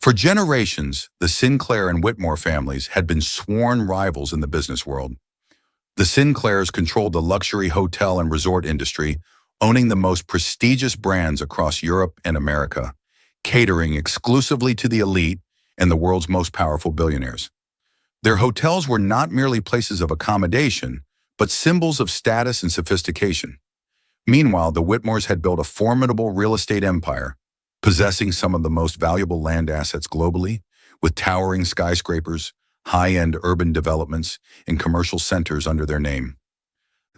For generations, the Sinclair and Whitmore families had been sworn rivals in the business world. The Sinclairs controlled the luxury hotel and resort industry, owning the most prestigious brands across Europe and America, catering exclusively to the elite and the world's most powerful billionaires. Their hotels were not merely places of accommodation, but symbols of status and sophistication. Meanwhile, the Whitmores had built a formidable real estate empire, possessing some of the most valuable land assets globally, with towering skyscrapers, high-end urban developments, and commercial centers under their name.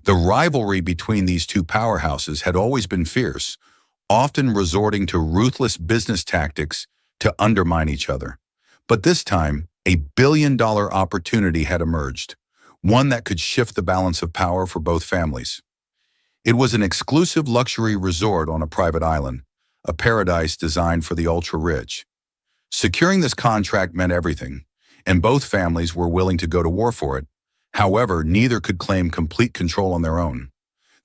The rivalry between these two powerhouses had always been fierce, often resorting to ruthless business tactics to undermine each other. But this time, a billion-dollar opportunity had emerged, one that could shift the balance of power for both families. It was an exclusive luxury resort on a private island, a paradise designed for the ultra-rich. Securing this contract meant everything, and both families were willing to go to war for it. However, neither could claim complete control on their own.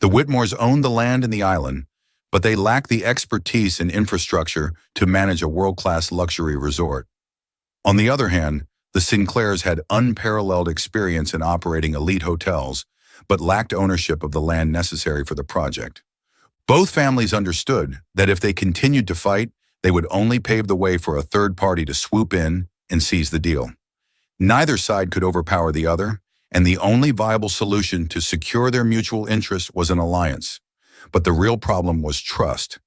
The Whitmores owned the land and the island, but they lacked the expertise and infrastructure to manage a world-class luxury resort. On the other hand, the Sinclairs had unparalleled experience in operating elite hotels, but lacked ownership of the land necessary for the project. Both families understood that if they continued to fight, they would only pave the way for a third party to swoop in and seize the deal. Neither side could overpower the other, and the only viable solution to secure their mutual interest was an alliance. But the real problem was trust.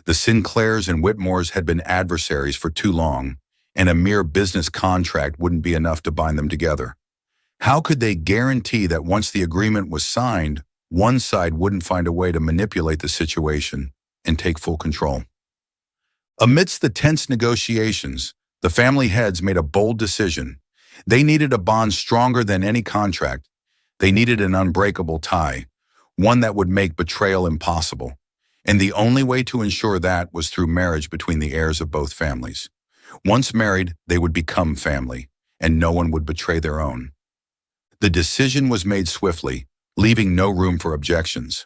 The Sinclairs and Whitmores had been adversaries for too long, and a mere business contract wouldn't be enough to bind them together. How could they guarantee that once the agreement was signed, one side wouldn't find a way to manipulate the situation and take full control? Amidst the tense negotiations, the family heads made a bold decision. They needed a bond stronger than any contract. They needed an unbreakable tie, one that would make betrayal impossible. And the only way to ensure that was through marriage between the heirs of both families. Once married, they would become family, and no one would betray their own. The decision was made swiftly, leaving no room for objections.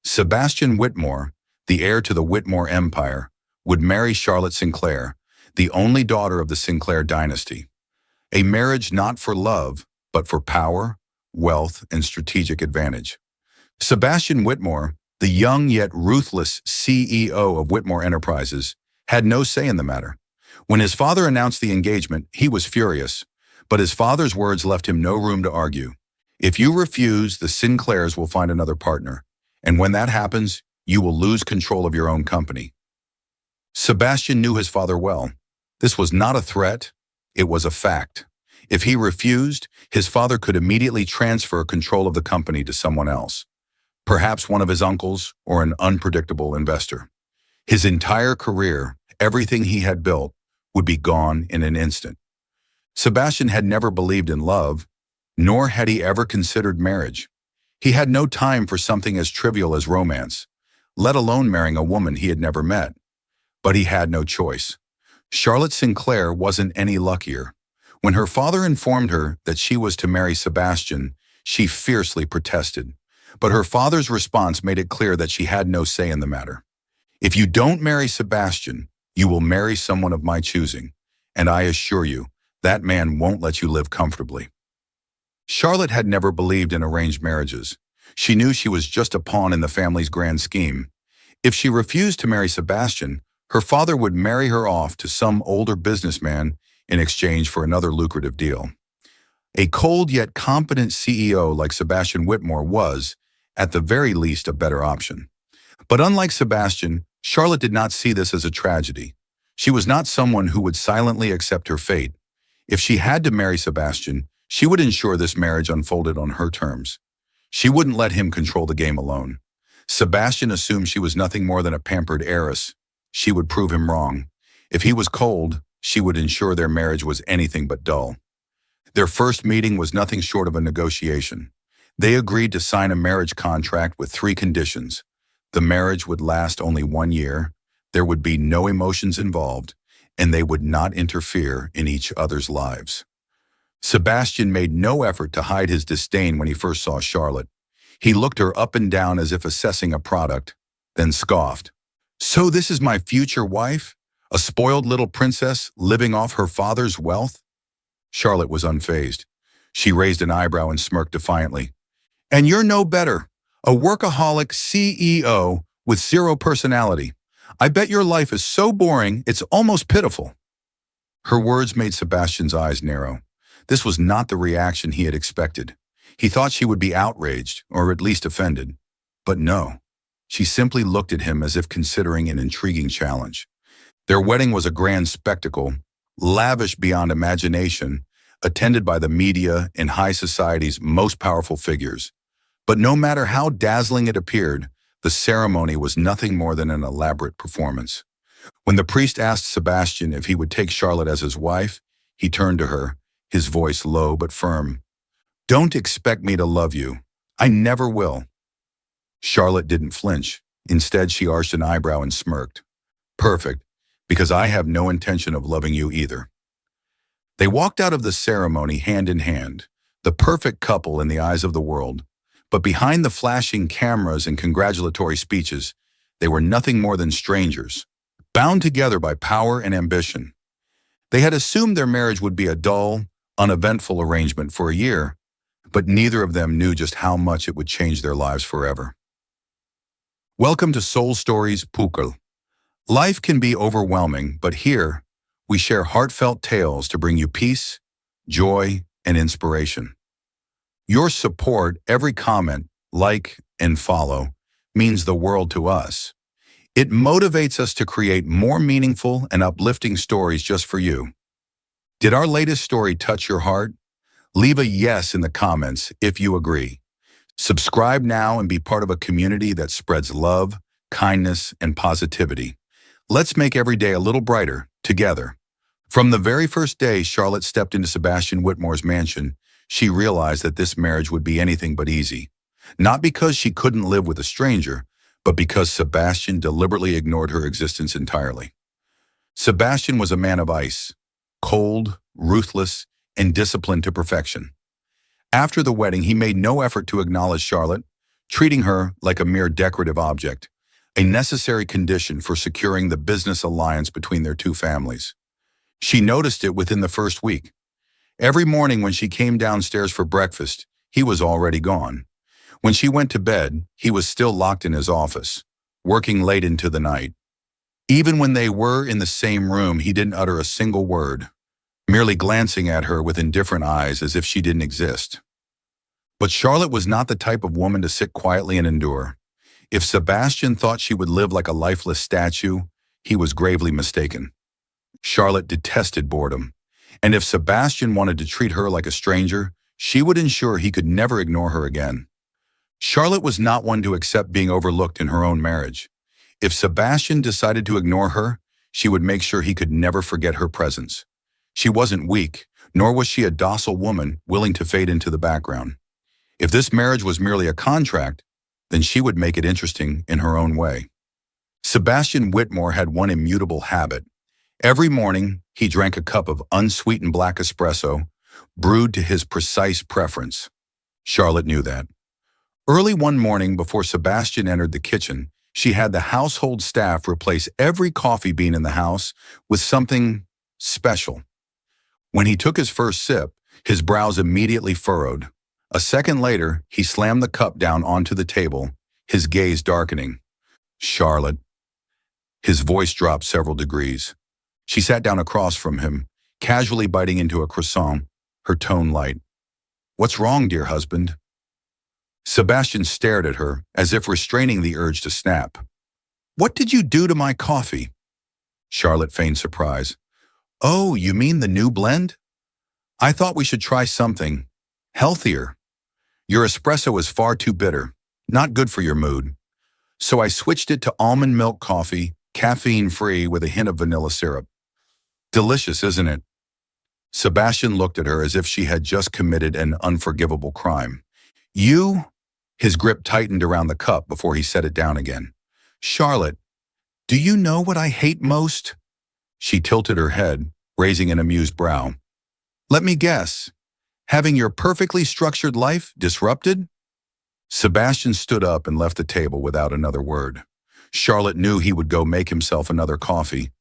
Sebastian Whitmore, the heir to the Whitmore Empire, would marry Charlotte Sinclair, the only daughter of the Sinclair dynasty. A marriage not for love, but for power, wealth, and strategic advantage. Sebastian Whitmore, the young yet ruthless CEO of Whitmore Enterprises, had no say in the matter. When his father announced the engagement, he was furious, but his father's words left him no room to argue. If you refuse, the Sinclairs will find another partner, and when that happens, you will lose control of your own company. Sebastian knew his father well. This was not a threat, it was a fact. If he refused, his father could immediately transfer control of the company to someone else, perhaps one of his uncles or an unpredictable investor. His entire career, everything he had built, would be gone in an instant. Sebastian had never believed in love, nor had he ever considered marriage. He had no time for something as trivial as romance, let alone marrying a woman he had never met. But he had no choice. Charlotte Sinclair wasn't any luckier. When her father informed her that she was to marry Sebastian, she fiercely protested. But her father's response made it clear that she had no say in the matter. If you don't marry Sebastian, you will marry someone of my choosing, and I assure you, that man won't let you live comfortably. Charlotte had never believed in arranged marriages. She knew she was just a pawn in the family's grand scheme. If she refused to marry Sebastian, her father would marry her off to some older businessman in exchange for another lucrative deal. A cold yet competent CEO like Sebastian Whitmore was, at the very least, a better option. But unlike Sebastian, Charlotte did not see this as a tragedy. She was not someone who would silently accept her fate. If she had to marry Sebastian, she would ensure this marriage unfolded on her terms. She wouldn't let him control the game alone. Sebastian assumed she was nothing more than a pampered heiress. She would prove him wrong. If he was cold, she would ensure their marriage was anything but dull. Their first meeting was nothing short of a negotiation. They agreed to sign a marriage contract with 3 conditions. The marriage would last only 1 year, there would be no emotions involved, and they would not interfere in each other's lives. Sebastian made no effort to hide his disdain when he first saw Charlotte. He looked her up and down as if assessing a product, then scoffed. "So this is my future wife? A spoiled little princess living off her father's wealth? Charlotte was unfazed. She raised an eyebrow and smirked defiantly. And you're no better. A workaholic CEO with zero personality. I bet your life is so boring, it's almost pitiful. Her words made Sebastian's eyes narrow. This was not the reaction he had expected. He thought she would be outraged, or at least offended. But no. She simply looked at him as if considering an intriguing challenge. Their wedding was a grand spectacle, lavish beyond imagination, attended by the media and high society's most powerful figures. But no matter how dazzling it appeared, the ceremony was nothing more than an elaborate performance. When the priest asked Sebastian if he would take Charlotte as his wife, he turned to her, his voice low but firm. Don't expect me to love you. I never will. Charlotte didn't flinch. Instead, she arched an eyebrow and smirked. Perfect, because I have no intention of loving you either. They walked out of the ceremony hand in hand, the perfect couple in the eyes of the world. But behind the flashing cameras and congratulatory speeches, they were nothing more than strangers, bound together by power and ambition. They had assumed their marriage would be a dull, uneventful arrangement for a year, but neither of them knew just how much it would change their lives forever. Welcome to Soul Stories Pukal. Life can be overwhelming, but here, we share heartfelt tales to bring you peace, joy, and inspiration. Your support, every comment, like, and follow, means the world to us. It motivates us to create more meaningful and uplifting stories just for you. Did our latest story touch your heart? Leave a yes in the comments if you agree. Subscribe now and be part of a community that spreads love, kindness, and positivity. Let's make every day a little brighter, together. From the very first day Charlotte stepped into Sebastian Whitmore's mansion, she realized that this marriage would be anything but easy. Not because she couldn't live with a stranger, but because Sebastian deliberately ignored her existence entirely. Sebastian was a man of ice, cold, ruthless, and disciplined to perfection. After the wedding, he made no effort to acknowledge Charlotte, treating her like a mere decorative object, a necessary condition for securing the business alliance between their two families. She noticed it within the first week. Every morning when she came downstairs for breakfast, he was already gone. When she went to bed, he was still locked in his office, working late into the night. Even when they were in the same room, he didn't utter a single word, merely glancing at her with indifferent eyes as if she didn't exist. But Charlotte was not the type of woman to sit quietly and endure. If Sebastian thought she would live like a lifeless statue, he was gravely mistaken. Charlotte detested boredom. And if Sebastian wanted to treat her like a stranger, she would ensure he could never ignore her again. Charlotte was not one to accept being overlooked in her own marriage. If Sebastian decided to ignore her, she would make sure he could never forget her presence. She wasn't weak, nor was she a docile woman willing to fade into the background. If this marriage was merely a contract, then she would make it interesting in her own way. Sebastian Whitmore had one immutable habit. Every morning, he drank a cup of unsweetened black espresso, brewed to his precise preference. Charlotte knew that. Early one morning before Sebastian entered the kitchen, she had the household staff replace every coffee bean in the house with something special. When he took his first sip, his brows immediately furrowed. A second later, he slammed the cup down onto the table, his gaze darkening. Charlotte. His voice dropped several degrees. She sat down across from him, casually biting into a croissant, her tone light. What's wrong, dear husband? Sebastian stared at her, as if restraining the urge to snap. What did you do to my coffee? Charlotte feigned surprise. Oh, you mean the new blend? I thought we should try something healthier. Your espresso is far too bitter, not good for your mood. So I switched it to almond milk coffee, caffeine-free with a hint of vanilla syrup. Delicious, isn't it? Sebastian looked at her as if she had just committed an unforgivable crime. You? His grip tightened around the cup before he set it down again. Charlotte, do you know what I hate most? She tilted her head, raising an amused brow. Let me guess. Having your perfectly structured life disrupted? Sebastian stood up and left the table without another word. Charlotte knew he would go make himself another coffee.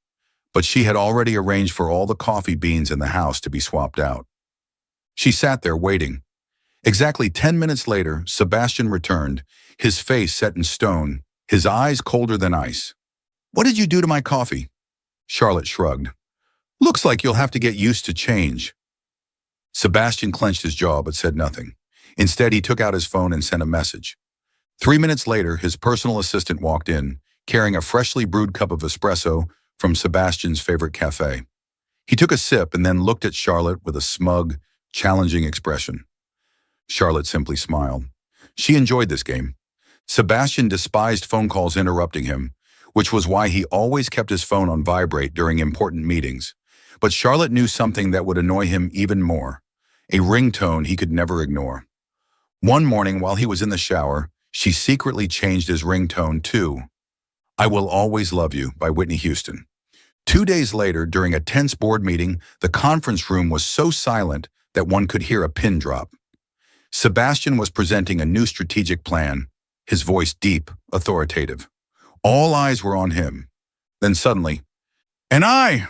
but she had already arranged for all the coffee beans in the house to be swapped out. She sat there waiting. Exactly 10 minutes later, Sebastian returned, his face set in stone, his eyes colder than ice. "What did you do to my coffee?" Charlotte shrugged. "Looks like you'll have to get used to change." Sebastian clenched his jaw but said nothing. Instead, he took out his phone and sent a message. 3 minutes later, his personal assistant walked in, carrying a freshly brewed cup of espresso from Sebastian's favorite cafe. He took a sip and then looked at Charlotte with a smug, challenging expression. Charlotte simply smiled. She enjoyed this game. Sebastian despised phone calls interrupting him, which was why he always kept his phone on vibrate during important meetings. But Charlotte knew something that would annoy him even more, a ringtone he could never ignore. One morning while he was in the shower, she secretly changed his ringtone to "I Will Always Love You" by Whitney Houston. 2 days later, during a tense board meeting, the conference room was so silent that one could hear a pin drop. Sebastian was presenting a new strategic plan, his voice deep, authoritative. All eyes were on him. Then suddenly, "And I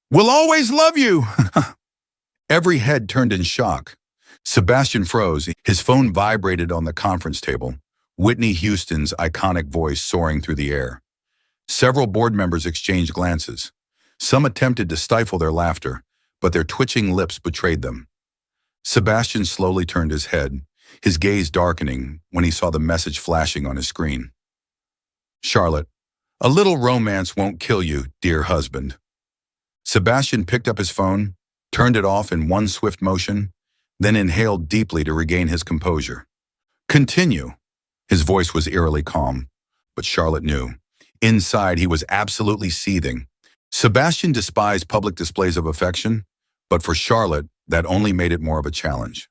will always love you!" Every head turned in shock. Sebastian froze. His phone vibrated on the conference table, Whitney Houston's iconic voice soaring through the air. Several board members exchanged glances. Some attempted to stifle their laughter, but their twitching lips betrayed them. Sebastian slowly turned his head, his gaze darkening when he saw the message flashing on his screen. "Charlotte, a little romance won't kill you, dear husband." Sebastian picked up his phone, turned it off in one swift motion, then inhaled deeply to regain his composure. "Continue." His voice was eerily calm, but Charlotte knew. Inside, he was absolutely seething. Sebastian despised public displays of affection, but for Charlotte, that only made it more of a challenge.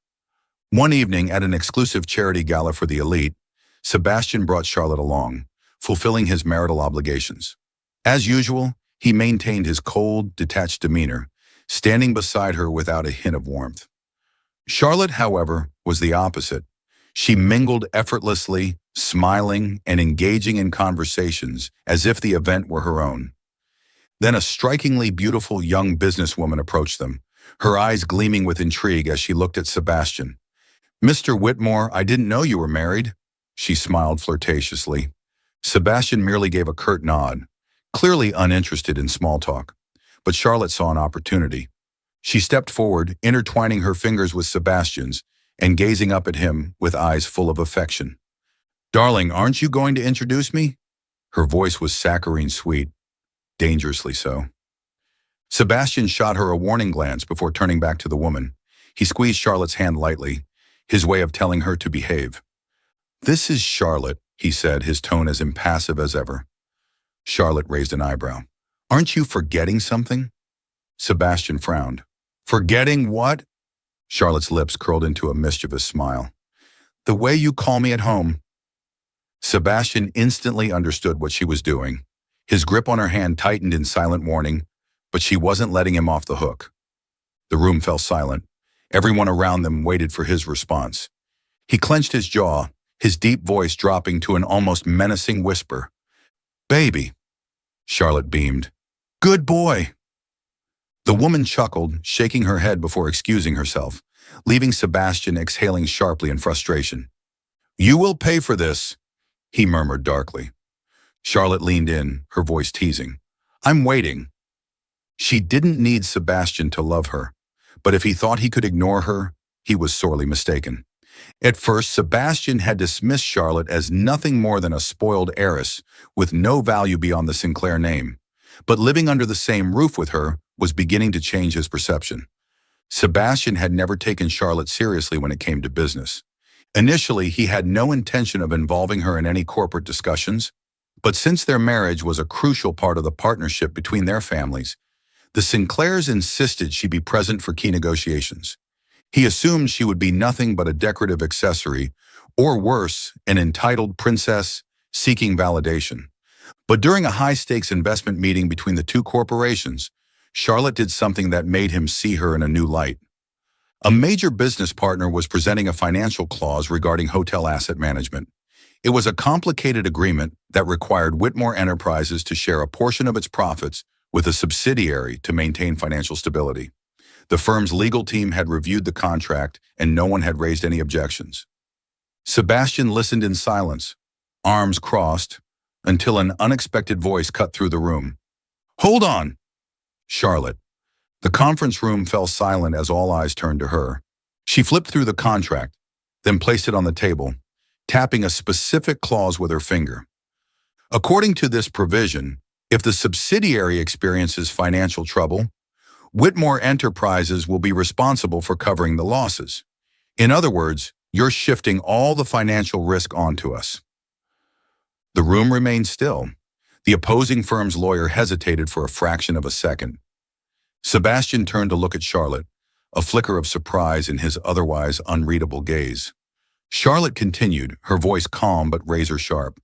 One evening at an exclusive charity gala for the elite, Sebastian brought Charlotte along, fulfilling his marital obligations. As usual, he maintained his cold, detached demeanor, standing beside her without a hint of warmth. Charlotte, however, was the opposite. She mingled effortlessly, smiling and engaging in conversations as if the event were her own. Then a strikingly beautiful young businesswoman approached them, her eyes gleaming with intrigue as she looked at Sebastian. "Mr. Whitmore, I didn't know you were married." She smiled flirtatiously. Sebastian merely gave a curt nod, clearly uninterested in small talk. But Charlotte saw an opportunity. She stepped forward, intertwining her fingers with Sebastian's and gazing up at him with eyes full of affection. "Darling, aren't you going to introduce me?" Her voice was saccharine sweet, dangerously so. Sebastian shot her a warning glance before turning back to the woman. He squeezed Charlotte's hand lightly, his way of telling her to behave. "This is Charlotte," he said, his tone as impassive as ever. Charlotte raised an eyebrow. "Aren't you forgetting something?" Sebastian frowned. "Forgetting what?" Charlotte's lips curled into a mischievous smile. "The way you call me at home." Sebastian instantly understood what she was doing. His grip on her hand tightened in silent warning, but she wasn't letting him off the hook. The room fell silent. Everyone around them waited for his response. He clenched his jaw, his deep voice dropping to an almost menacing whisper. "Baby." Charlotte beamed. "Good boy." The woman chuckled, shaking her head before excusing herself, leaving Sebastian exhaling sharply in frustration. "You will pay for this," he murmured darkly. Charlotte leaned in, her voice teasing. "I'm waiting." She didn't need Sebastian to love her, but if he thought he could ignore her, he was sorely mistaken. At first, Sebastian had dismissed Charlotte as nothing more than a spoiled heiress with no value beyond the Sinclair name, but living under the same roof with her was beginning to change his perception. Sebastian had never taken Charlotte seriously when it came to business. Initially, he had no intention of involving her in any corporate discussions, but since their marriage was a crucial part of the partnership between their families, the Sinclairs insisted she be present for key negotiations. He assumed she would be nothing but a decorative accessory, or worse, an entitled princess seeking validation. But during a high-stakes investment meeting between the two corporations, Charlotte did something that made him see her in a new light. A major business partner was presenting a financial clause regarding hotel asset management. It was a complicated agreement that required Whitmore Enterprises to share a portion of its profits with a subsidiary to maintain financial stability. The firm's legal team had reviewed the contract and no one had raised any objections. Sebastian listened in silence, arms crossed, until an unexpected voice cut through the room. "Hold on!" Charlotte. The conference room fell silent as all eyes turned to her. She flipped through the contract, then placed it on the table, tapping a specific clause with her finger. According to this provision, if the subsidiary experiences financial trouble, Whitmore Enterprises will be responsible for covering the losses. In other words, you're shifting all the financial risk onto us. The room remained still. The opposing firm's lawyer hesitated for a fraction of a second. Sebastian turned to look at Charlotte, a flicker of surprise in his otherwise unreadable gaze. Charlotte continued, her voice calm but razor-sharp.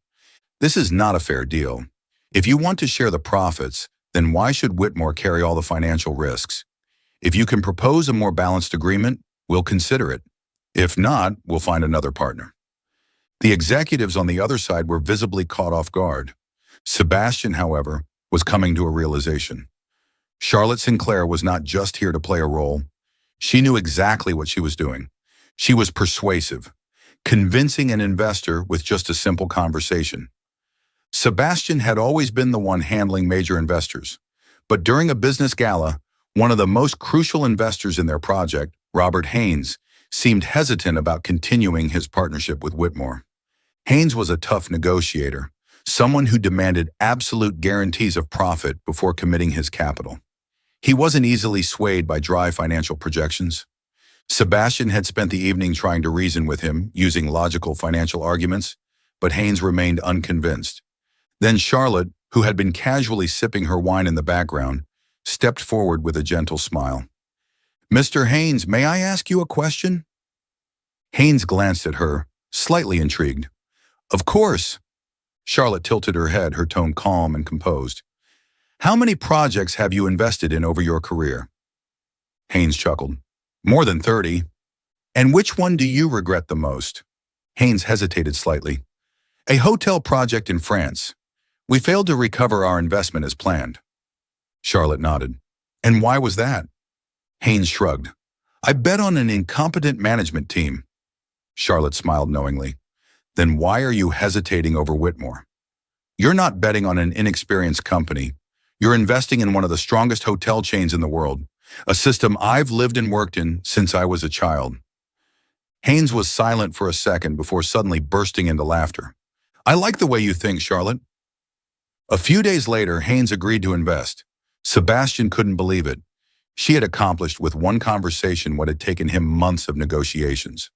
"This is not a fair deal. If you want to share the profits, then why should Whitmore carry all the financial risks? If you can propose a more balanced agreement, we'll consider it. If not, we'll find another partner." The executives on the other side were visibly caught off guard. Sebastian, however, was coming to a realization. Charlotte Sinclair was not just here to play a role. She knew exactly what she was doing. She was persuasive, convincing an investor with just a simple conversation. Sebastian had always been the one handling major investors, but during a business gala, one of the most crucial investors in their project, Robert Haynes, seemed hesitant about continuing his partnership with Whitmore. Haynes was a tough negotiator, someone who demanded absolute guarantees of profit before committing his capital. He wasn't easily swayed by dry financial projections. Sebastian had spent the evening trying to reason with him, using logical financial arguments, but Haynes remained unconvinced. Then Charlotte, who had been casually sipping her wine in the background, stepped forward with a gentle smile. "Mr. Haynes, may I ask you a question?" Haynes glanced at her, slightly intrigued. "Of course." Charlotte tilted her head, her tone calm and composed. "How many projects have you invested in over your career?" Haynes chuckled. "More than 30. "And which one do you regret the most?" Haynes hesitated slightly. "A hotel project in France. We failed to recover our investment as planned." Charlotte nodded. "And why was that?" Haynes shrugged. "I bet on an incompetent management team." Charlotte smiled knowingly. "Then why are you hesitating over Whitmore? You're not betting on an inexperienced company. You're investing in one of the strongest hotel chains in the world, a system I've lived and worked in since I was a child." Haynes was silent for a second before suddenly bursting into laughter. "I like the way you think, Charlotte." A few days later, Haynes agreed to invest. Sebastian couldn't believe it. She had accomplished with one conversation what had taken him months of negotiations.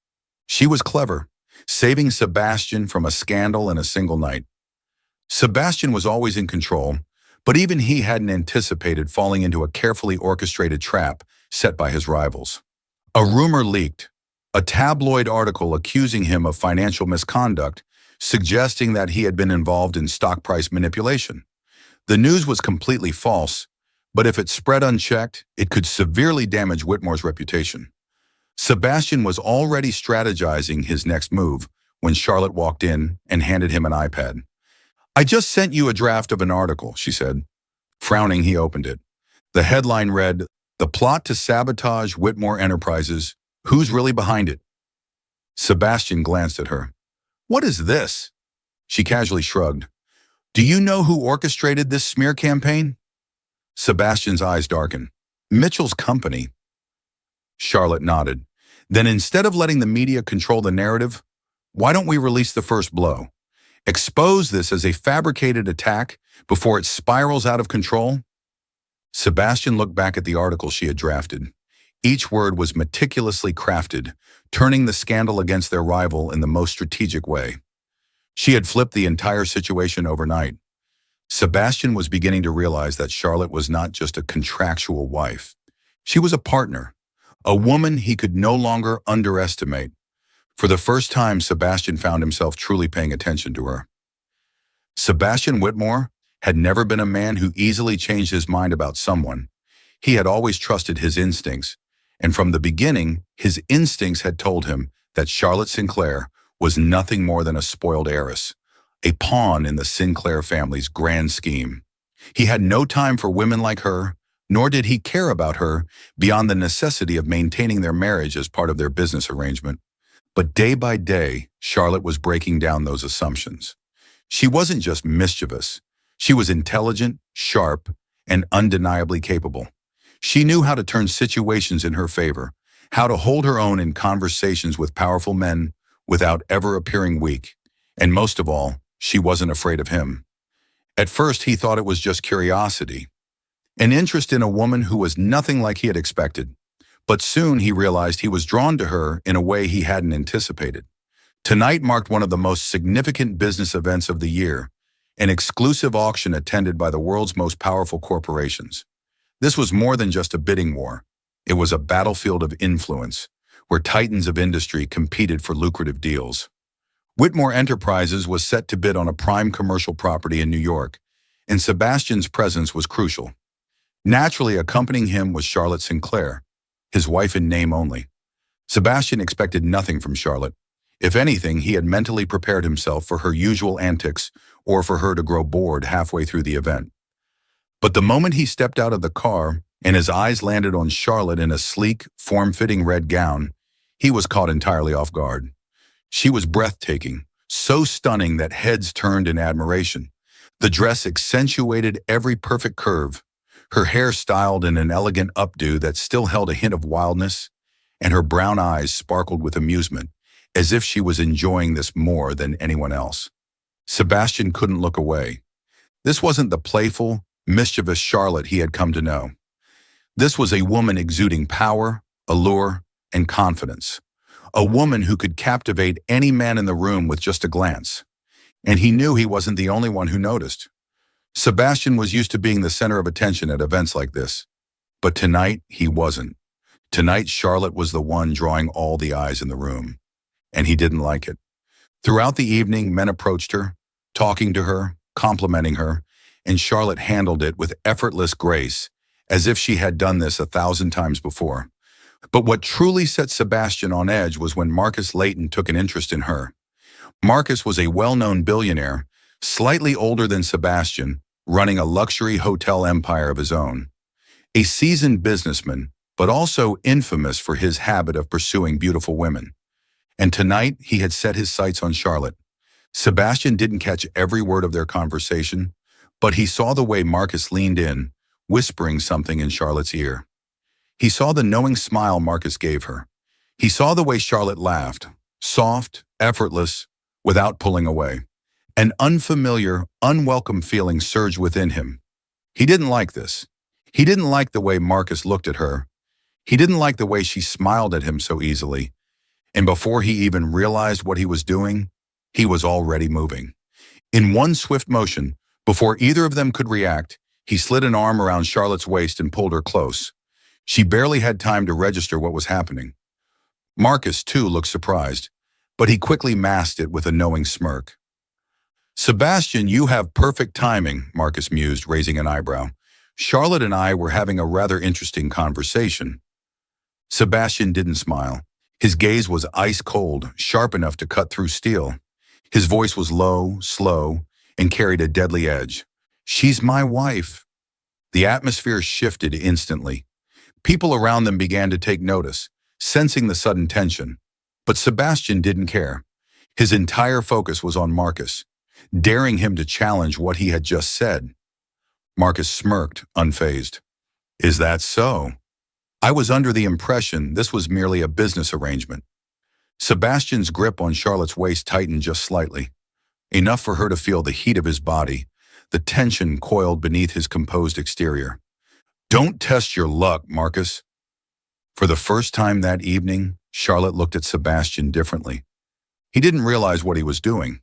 She was clever, saving Sebastian from a scandal in a single night. Sebastian was always in control, but even he hadn't anticipated falling into a carefully orchestrated trap set by his rivals. A rumor leaked, a tabloid article accusing him of financial misconduct, suggesting that he had been involved in stock price manipulation. The news was completely false, but if it spread unchecked, it could severely damage Whitmore's reputation. Sebastian was already strategizing his next move when Charlotte walked in and handed him an iPad. "I just sent you a draft of an article," she said. Frowning, he opened it. The headline read, "The plot to sabotage Whitmore Enterprises. Who's really behind it?" Sebastian glanced at her. "What is this?" She casually shrugged. "Do you know who orchestrated this smear campaign?" Sebastian's eyes darkened. "Mitchell's company." Charlotte nodded. "Then instead of letting the media control the narrative, why don't we release the first blow? Expose this as a fabricated attack before it spirals out of control?" Sebastian looked back at the article she had drafted. Each word was meticulously crafted, turning the scandal against their rival in the most strategic way. She had flipped the entire situation overnight. Sebastian was beginning to realize that Charlotte was not just a contractual wife. She was a partner, a woman he could no longer underestimate. For the first time, Sebastian found himself truly paying attention to her. Sebastian Whitmore had never been a man who easily changed his mind about someone. He had always trusted his instincts, and from the beginning, his instincts had told him that Charlotte Sinclair was nothing more than a spoiled heiress, a pawn in the Sinclair family's grand scheme. He had no time for women like her, nor did he care about her beyond the necessity of maintaining their marriage as part of their business arrangement. But day by day, Charlotte was breaking down those assumptions. She wasn't just mischievous. She was intelligent, sharp, and undeniably capable. She knew how to turn situations in her favor, how to hold her own in conversations with powerful men without ever appearing weak. And most of all, she wasn't afraid of him. At first, he thought it was just curiosity, an interest in a woman who was nothing like he had expected. But soon he realized he was drawn to her in a way he hadn't anticipated. Tonight marked one of the most significant business events of the year, an exclusive auction attended by the world's most powerful corporations. This was more than just a bidding war. It was a battlefield of influence, where titans of industry competed for lucrative deals. Whitmore Enterprises was set to bid on a prime commercial property in New York, and Sebastian's presence was crucial. Naturally, accompanying him was Charlotte Sinclair, his wife in name only. Sebastian expected nothing from Charlotte. If anything, he had mentally prepared himself for her usual antics or for her to grow bored halfway through the event. But the moment he stepped out of the car and his eyes landed on Charlotte in a sleek, form-fitting red gown, he was caught entirely off guard. She was breathtaking, so stunning that heads turned in admiration. The dress accentuated every perfect curve, her hair styled in an elegant updo that still held a hint of wildness, and her brown eyes sparkled with amusement, as if she was enjoying this more than anyone else. Sebastian couldn't look away. This wasn't the playful, mischievous Charlotte he had come to know. This was a woman exuding power, allure, and confidence. A woman who could captivate any man in the room with just a glance. And he knew he wasn't the only one who noticed. Sebastian was used to being the center of attention at events like this. But tonight, he wasn't. Tonight, Charlotte was the one drawing all the eyes in the room. And he didn't like it. Throughout the evening, men approached her, talking to her, complimenting her, and Charlotte handled it with effortless grace, as if she had done this 1,000 times before. But what truly set Sebastian on edge was when Marcus Layton took an interest in her. Marcus was a well-known billionaire, slightly older than Sebastian, running a luxury hotel empire of his own. A seasoned businessman, but also infamous for his habit of pursuing beautiful women. And tonight, he had set his sights on Charlotte. Sebastian didn't catch every word of their conversation, but he saw the way Marcus leaned in, whispering something in Charlotte's ear. He saw the knowing smile Marcus gave her. He saw the way Charlotte laughed, soft, effortless, without pulling away. An unfamiliar, unwelcome feeling surged within him. He didn't like this. He didn't like the way Marcus looked at her. He didn't like the way she smiled at him so easily. And before he even realized what he was doing, he was already moving. In one swift motion, before either of them could react, he slid an arm around Charlotte's waist and pulled her close. She barely had time to register what was happening. Marcus, too, looked surprised, but he quickly masked it with a knowing smirk. "Sebastian, you have perfect timing," Marcus mused, raising an eyebrow. "Charlotte and I were having a rather interesting conversation." Sebastian didn't smile. His gaze was ice cold, sharp enough to cut through steel. His voice was low, slow, and carried a deadly edge. "She's my wife." The atmosphere shifted instantly. People around them began to take notice, sensing the sudden tension. But Sebastian didn't care. His entire focus was on Marcus, daring him to challenge what he had just said. Marcus smirked, unfazed. "Is that so? I was under the impression this was merely a business arrangement." Sebastian's grip on Charlotte's waist tightened just slightly, enough for her to feel the heat of his body, the tension coiled beneath his composed exterior. "Don't test your luck, Marcus." For the first time that evening, Charlotte looked at Sebastian differently. He didn't realize what he was doing.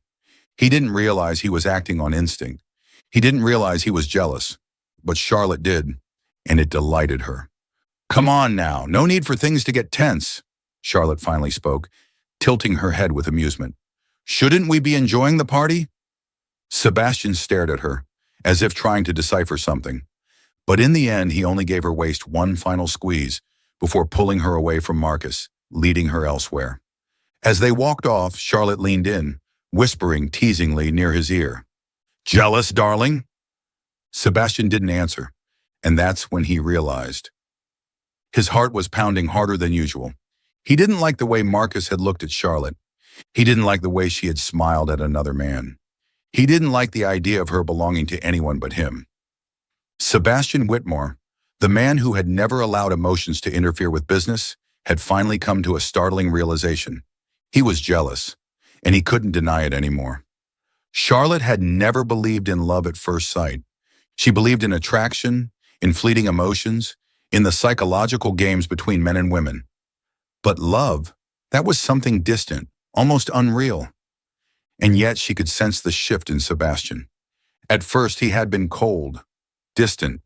He didn't realize he was acting on instinct. He didn't realize he was jealous. But Charlotte did, and it delighted her. "Come on now, no need for things to get tense," Charlotte finally spoke, tilting her head with amusement. "Shouldn't we be enjoying the party?" Sebastian stared at her, as if trying to decipher something. But in the end, he only gave her waist one final squeeze before pulling her away from Marcus, leading her elsewhere. As they walked off, Charlotte leaned in, whispering teasingly near his ear. "Jealous, darling?" Sebastian didn't answer, and that's when he realized. His heart was pounding harder than usual. He didn't like the way Marcus had looked at Charlotte. He didn't like the way she had smiled at another man. He didn't like the idea of her belonging to anyone but him. Sebastian Whitmore, the man who had never allowed emotions to interfere with business, had finally come to a startling realization. He was jealous, and he couldn't deny it anymore. Charlotte had never believed in love at first sight. She believed in attraction, in fleeting emotions, in the psychological games between men and women. But love, that was something distant, almost unreal. And yet she could sense the shift in Sebastian. At first he had been cold, distant.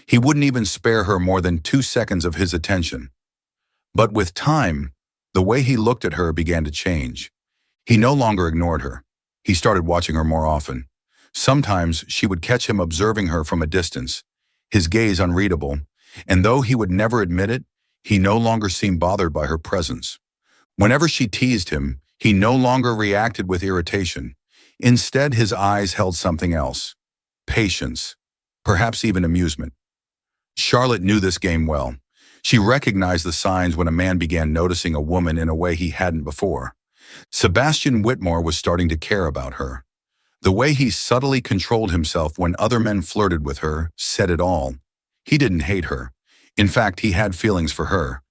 He wouldn't even spare her more than 2 seconds of his attention. But with time, the way he looked at her began to change. He no longer ignored her. He started watching her more often. Sometimes she would catch him observing her from a distance, his gaze unreadable, and though he would never admit it, he no longer seemed bothered by her presence. Whenever she teased him, he no longer reacted with irritation. Instead, his eyes held something else: patience, perhaps even amusement. Charlotte knew this game well. She recognized the signs when a man began noticing a woman in a way he hadn't before. Sebastian Whitmore was starting to care about her. The way he subtly controlled himself when other men flirted with her said it all. He didn't hate her. In fact, he had feelings for her,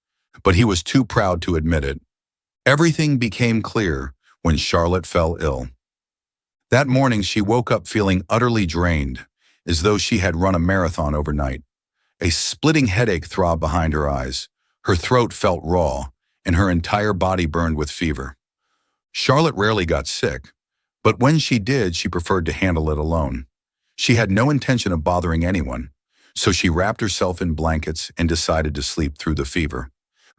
but he was too proud to admit it. Everything became clear when Charlotte fell ill. That morning, she woke up feeling utterly drained, as though she had run a marathon overnight. A splitting headache throbbed behind her eyes. Her throat felt raw, and her entire body burned with fever. Charlotte rarely got sick, but when she did, she preferred to handle it alone. She had no intention of bothering anyone, so she wrapped herself in blankets and decided to sleep through the fever.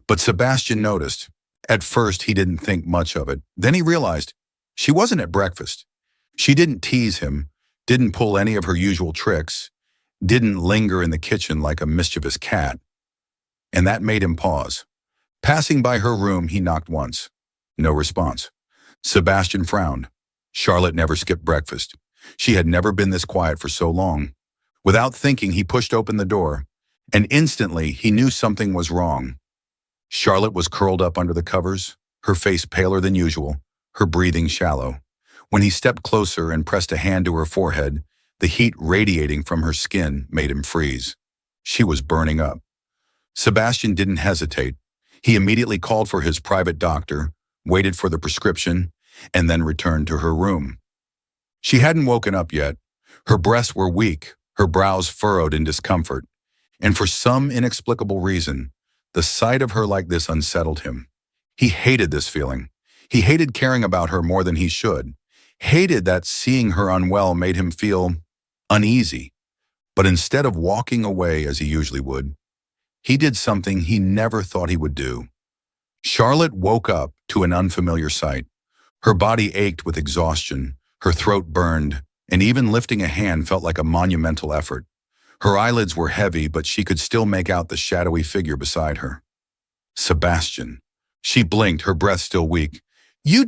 But Sebastian noticed. At first, he didn't think much of it. Then he realized she wasn't at breakfast. She didn't tease him, didn't pull any of her usual tricks, didn't linger in the kitchen like a mischievous cat. And that made him pause. Passing by her room, he knocked once. No response. Sebastian frowned. Charlotte never skipped breakfast. She had never been this quiet for so long. Without thinking, he pushed open the door, and instantly he knew something was wrong. Charlotte was curled up under the covers, her face paler than usual, her breathing shallow. When he stepped closer and pressed a hand to her forehead, the heat radiating from her skin made him freeze. She was burning up. Sebastian didn't hesitate. He immediately called for his private doctor, waited for the prescription, and then returned to her room. She hadn't woken up yet. Her breasts were weak, her brows furrowed in discomfort, and for some inexplicable reason, the sight of her like this unsettled him. He hated this feeling. He hated caring about her more than he should, hated that seeing her unwell made him feel uneasy. But instead of walking away as he usually would, he did something he never thought he would do. Charlotte woke up to an unfamiliar sight. Her body ached with exhaustion, her throat burned, and even lifting a hand felt like a monumental effort. Her eyelids were heavy, but she could still make out the shadowy figure beside her. Sebastian. She blinked, her breath still weak. You ...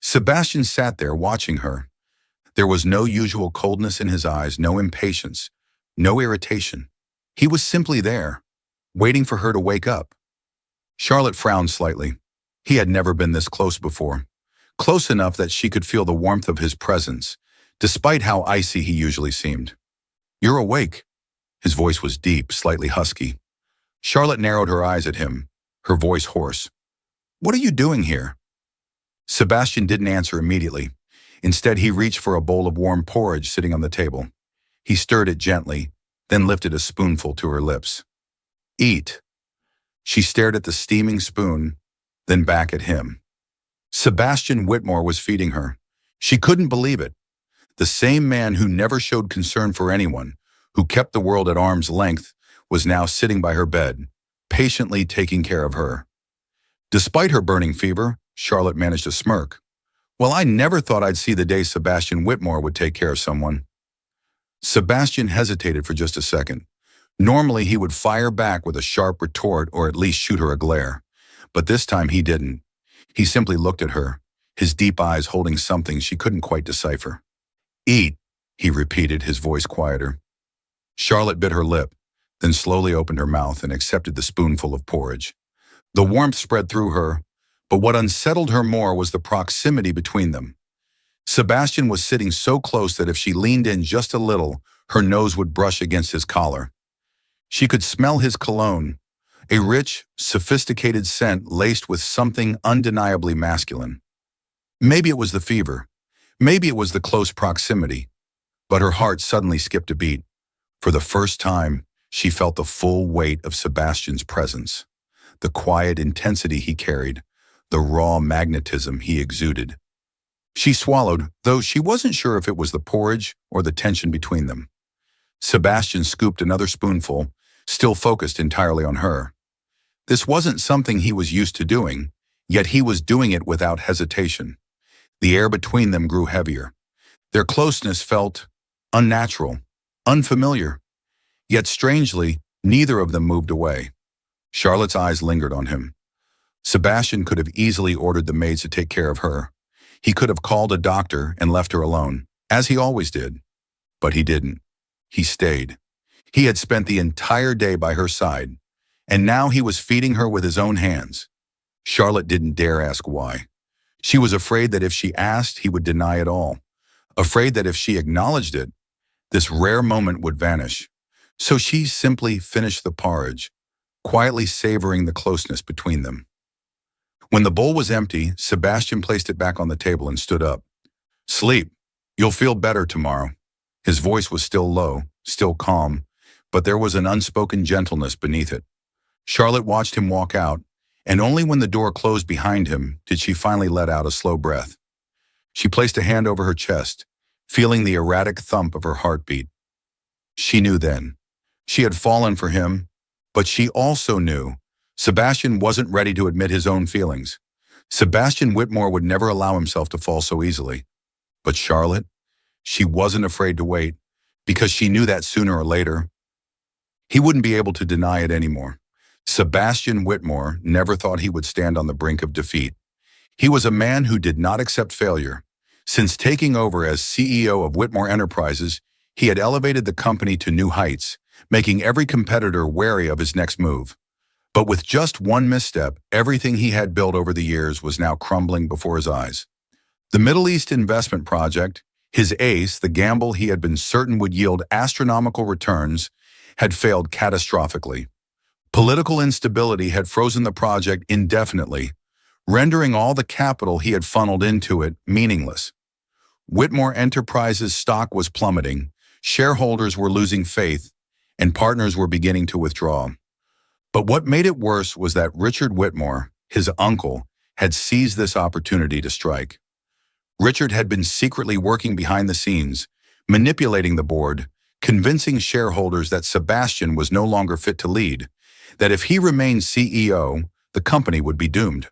Sebastian sat there watching her. There was no usual coldness in his eyes, no impatience, no irritation. He was simply there, waiting for her to wake up. Charlotte frowned slightly. He had never been this close before. Close enough that she could feel the warmth of his presence, despite how icy he usually seemed. You're awake. His voice was deep, slightly husky. Charlotte narrowed her eyes at him, her voice hoarse. What are you doing here? Sebastian didn't answer immediately. Instead, he reached for a bowl of warm porridge sitting on the table. He stirred it gently, then lifted a spoonful to her lips. Eat. She stared at the steaming spoon, then back at him. Sebastian Whitmore was feeding her. She couldn't believe it. The same man who never showed concern for anyone, who kept the world at arm's length, was now sitting by her bed, patiently taking care of her. Despite her burning fever, Charlotte managed to smirk. Well, I never thought I'd see the day Sebastian Whitmore would take care of someone. Sebastian hesitated for just a second. Normally, he would fire back with a sharp retort or at least shoot her a glare. But this time he didn't. He simply looked at her, his deep eyes holding something she couldn't quite decipher. Eat, he repeated, his voice quieter. Charlotte bit her lip, then slowly opened her mouth and accepted the spoonful of porridge. The warmth spread through her, but what unsettled her more was the proximity between them. Sebastian was sitting so close that if she leaned in just a little, her nose would brush against his collar. She could smell his cologne, a rich, sophisticated scent laced with something undeniably masculine. Maybe it was the fever. Maybe it was the close proximity. But her heart suddenly skipped a beat. For the first time, she felt the full weight of Sebastian's presence, the quiet intensity he carried, the raw magnetism he exuded. She swallowed, though she wasn't sure if it was the porridge or the tension between them. Sebastian scooped another spoonful, still focused entirely on her. This wasn't something he was used to doing, yet he was doing it without hesitation. The air between them grew heavier. Their closeness felt unnatural, unfamiliar. Yet strangely, neither of them moved away. Charlotte's eyes lingered on him. Sebastian could have easily ordered the maids to take care of her. He could have called a doctor and left her alone, as he always did. But he didn't. He stayed. He had spent the entire day by her side, and now he was feeding her with his own hands. Charlotte didn't dare ask why. She was afraid that if she asked, he would deny it all. Afraid that if she acknowledged it, this rare moment would vanish. So she simply finished the porridge, quietly savoring the closeness between them. When the bowl was empty, Sebastian placed it back on the table and stood up. "Sleep. You'll feel better tomorrow." His voice was still low, still calm, but there was an unspoken gentleness beneath it. Charlotte watched him walk out, and only when the door closed behind him did she finally let out a slow breath. She placed a hand over her chest, feeling the erratic thump of her heartbeat. She knew then. She had fallen for him, but she also knew Sebastian wasn't ready to admit his own feelings. Sebastian Whitmore would never allow himself to fall so easily. But Charlotte, she wasn't afraid to wait, because she knew that sooner or later, he wouldn't be able to deny it anymore. Sebastian Whitmore never thought he would stand on the brink of defeat. He was a man who did not accept failure. Since taking over as CEO of Whitmore Enterprises, he had elevated the company to new heights, making every competitor wary of his next move. But with just one misstep, everything he had built over the years was now crumbling before his eyes. The Middle East investment project, his ace, the gamble he had been certain would yield astronomical returns, had failed catastrophically. Political instability had frozen the project indefinitely, rendering all the capital he had funneled into it meaningless. Whitmore Enterprises' stock was plummeting, shareholders were losing faith, and partners were beginning to withdraw. But what made it worse was that Richard Whitmore, his uncle, had seized this opportunity to strike. Richard had been secretly working behind the scenes, manipulating the board, convincing shareholders that Sebastian was no longer fit to lead, that if he remained CEO, the company would be doomed.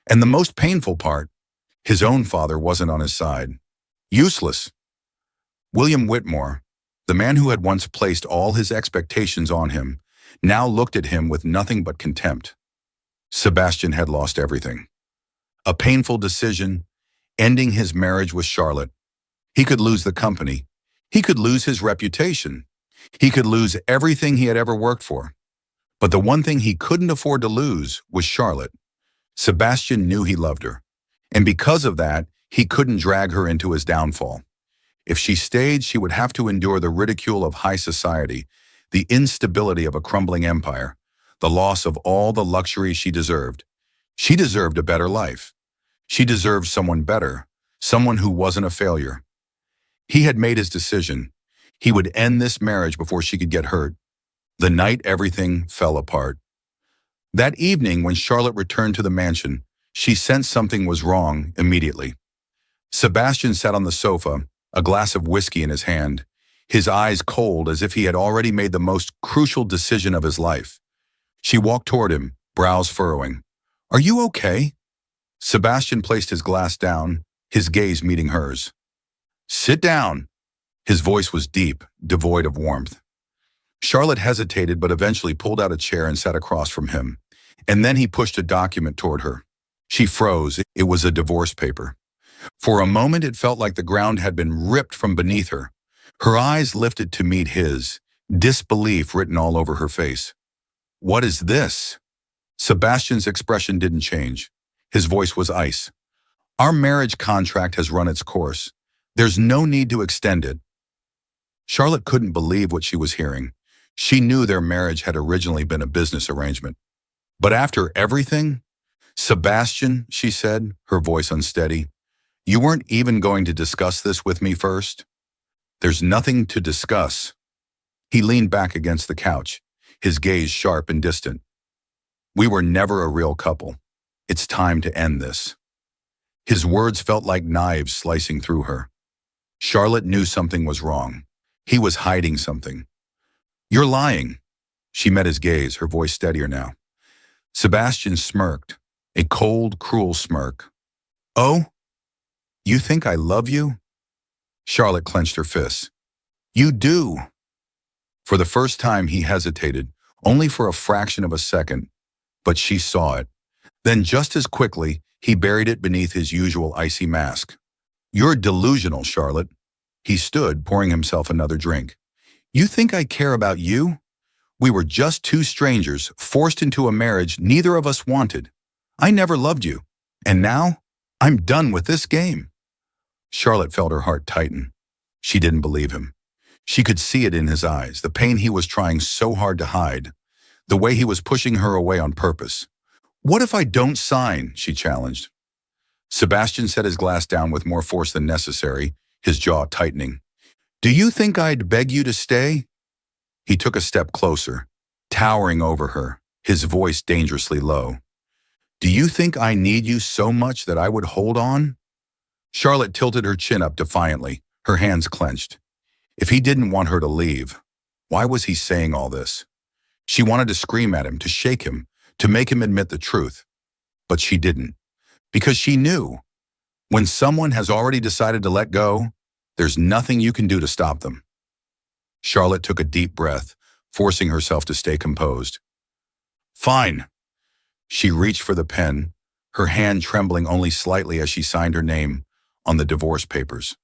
And the most painful part, his own father wasn't on his side. Useless. William Whitmore, the man who had once placed all his expectations on him, now looked at him with nothing but contempt. Sebastian had lost everything. A painful decision, ending his marriage with Charlotte. He could lose the company. He could lose his reputation. He could lose everything he had ever worked for. But the one thing he couldn't afford to lose was Charlotte. Sebastian knew he loved her, and because of that, he couldn't drag her into his downfall. If she stayed, she would have to endure the ridicule of high society, the instability of a crumbling empire, the loss of all the luxury she deserved. She deserved a better life. She deserved someone better, someone who wasn't a failure. He had made his decision. He would end this marriage before she could get hurt. The night everything fell apart. That evening, when Charlotte returned to the mansion, she sensed something was wrong immediately. Sebastian sat on the sofa, a glass of whiskey in his hand, his eyes cold as if he had already made the most crucial decision of his life. She walked toward him, brows furrowing. "Are you okay?" Sebastian placed his glass down, his gaze meeting hers. "Sit down." His voice was deep, devoid of warmth. Charlotte hesitated but eventually pulled out a chair and sat across from him. And then he pushed a document toward her. She froze. It was a divorce paper. For a moment, it felt like the ground had been ripped from beneath her. Her eyes lifted to meet his, disbelief written all over her face. "What is this?" Sebastian's expression didn't change. His voice was ice. "Our marriage contract has run its course. There's no need to extend it." Charlotte couldn't believe what she was hearing. She knew their marriage had originally been a business arrangement. "But after everything?" "Sebastian," she said, her voice unsteady, "you weren't even going to discuss this with me first?" "There's nothing to discuss." He leaned back against the couch, his gaze sharp and distant. "We were never a real couple. It's time to end this." His words felt like knives slicing through her. Charlotte knew something was wrong. He was hiding something. "You're lying." She met his gaze, her voice steadier now. Sebastian smirked, a cold, cruel smirk. "Oh? You think I love you?" Charlotte clenched her fists. "You do." For the first time he hesitated, only for a fraction of a second, but she saw it. Then just as quickly, he buried it beneath his usual icy mask. "You're delusional, Charlotte." He stood, pouring himself another drink. "You think I care about you? We were just two strangers, forced into a marriage neither of us wanted. I never loved you. And now, I'm done with this game." Charlotte felt her heart tighten. She didn't believe him. She could see it in his eyes, the pain he was trying so hard to hide, the way he was pushing her away on purpose. "What if I don't sign?" she challenged. Sebastian set his glass down with more force than necessary, his jaw tightening. "Do you think I'd beg you to stay?" He took a step closer, towering over her, his voice dangerously low. "Do you think I need you so much that I would hold on?" Charlotte tilted her chin up defiantly, her hands clenched. If he didn't want her to leave, why was he saying all this? She wanted to scream at him, to shake him, to make him admit the truth. But she didn't. Because she knew, when someone has already decided to let go, there's nothing you can do to stop them. Charlotte took a deep breath, forcing herself to stay composed. "Fine." She reached for the pen, her hand trembling only slightly as she signed her name on the divorce papers.